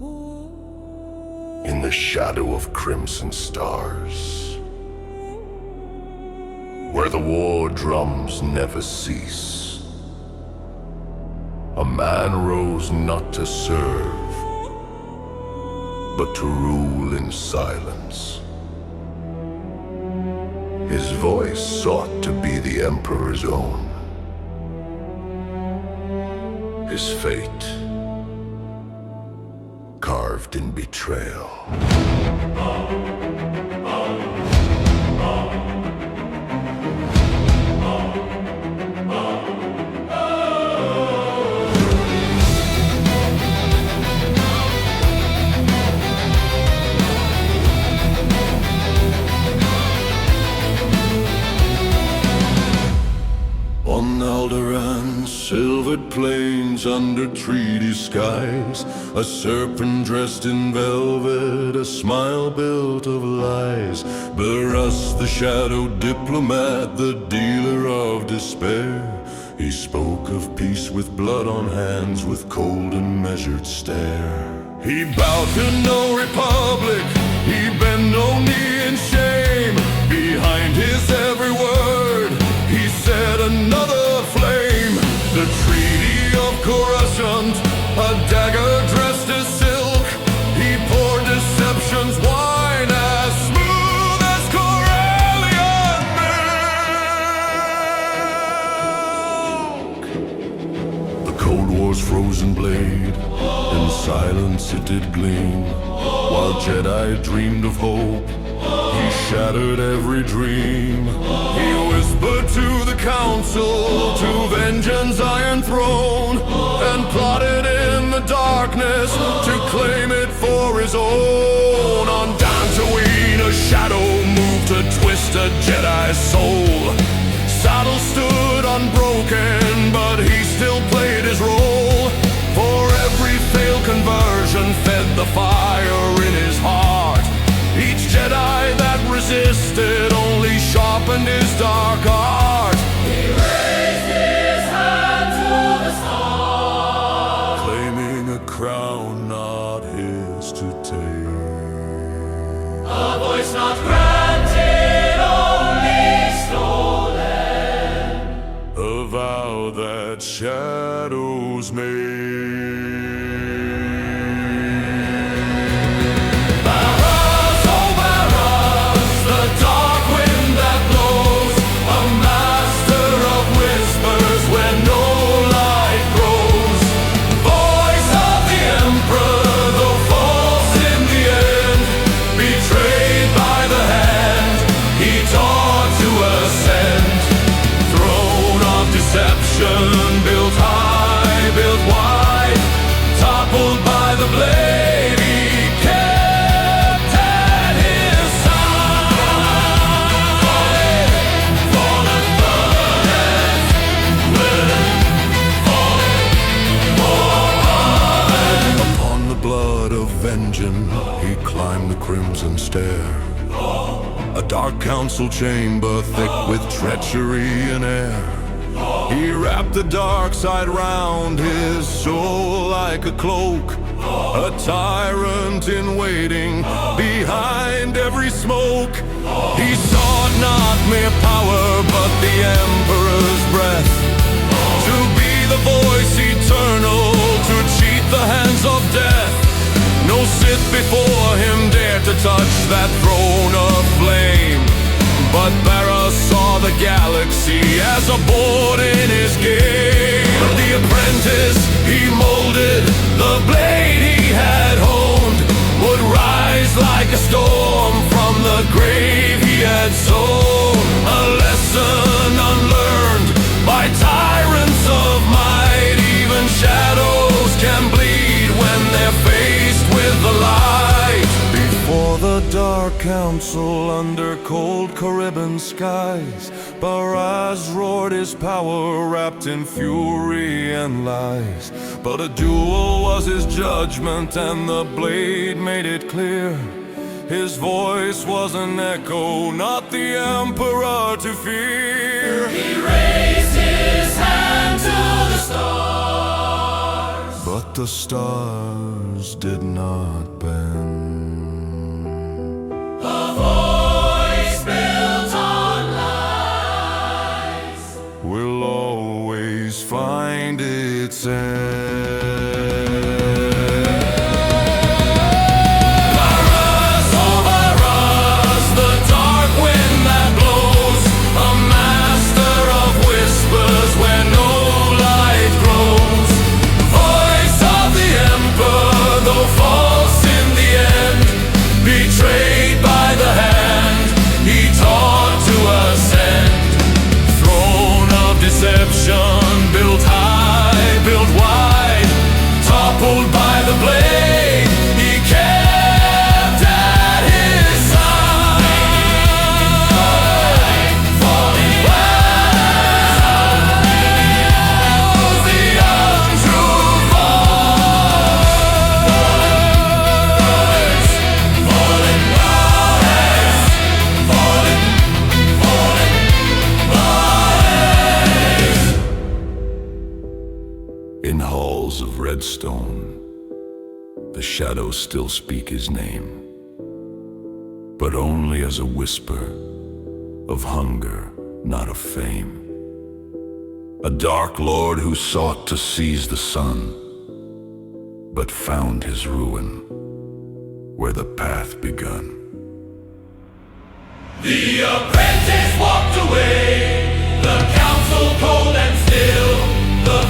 In the shadow of crimson stars, where the war drums never cease, a man rose not to serve, but to rule in silence. His voice sought to be the Emperor's own. His fate carved in betrayal. On Alderaan, silvered plains under treaty skies, a serpent dressed in velvet, a smile built of lies. Baras, the shadow diplomat, the dealer of despair, he spoke of peace with blood on hands, with cold and measured stare. He bowed to no republic, he bent no knee in shame. Behind his every word, he said another flame. The treaty of Coruscant, a dagger dressed as silk. He poured deception's wine as smooth as Corellian milk. The Cold War's frozen blade, in silence it did gleam. While Jedi dreamed of hope, he shattered every dream. He whispered to the council, to vengeance iron throne, and plotted in the darkness to claim it for his own. On Dantooine, a shadow moved to twist a Jedi's soul. Saddle stood unbroken, but he still played his role. For every failed conversion fed the fire in his heart. Each Jedi that resisted only sharpened his dark art. He raised his hand to the stars, claiming a crown not his to take. a voice not granted, only stolen, A vow that shadows made. Baras, oh Baras, the dark wind that blows, a master of whispers where no light grows. Voice of the Emperor, though false in the end, betrayed by the hand he taught to ascend. Throne of deception, built high, built wide, toppled by the blade he kept at his side. Fallen burdens, Upon the blood of vengeance, he climbed the crimson stair. A dark council chamber thick with treachery and air. He wrapped the dark side round his soul like a cloak, a tyrant in waiting behind every smoke. He sought not mere power, but the Emperor's breath, to be the voice eternal, to cheat the hands of death. No Sith before him dared to touch that throne of flame, but Baras saw the galaxy as a board in his game. The apprentice he molded, the blade he had honed, would rise like a storm from the grave he had sown. A lesson unlearned by tyrants of might. Even shadows can bleed when they're faced with the light. Before the Dark Council, under cold Caribbean skies, Baras roared his power wrapped in fury and lies. But a duel was his judgment, and the blade made it clear. His voice was an echo, not the Emperor to fear. he raised his hand to the stars. but the stars did not bend. A voice built on lies Will always find its end. Baras, oh Baras, the dark wind that blows, a master of whispers where no light grows. Voice of the emperor, though false in the end, betrayed by the hand he taught to ascend. Throne of deception, built high, built wide, toppled by the blade he kept at his side. Falling wells, the untrue voice. Falling wells, falling wells. In halls of red stone, the shadows still speak his name, but only as a whisper of hunger, not of fame. A dark lord who sought to seize the sun, but found his ruin where the path begun. The apprentice walked away, the council cold and still, the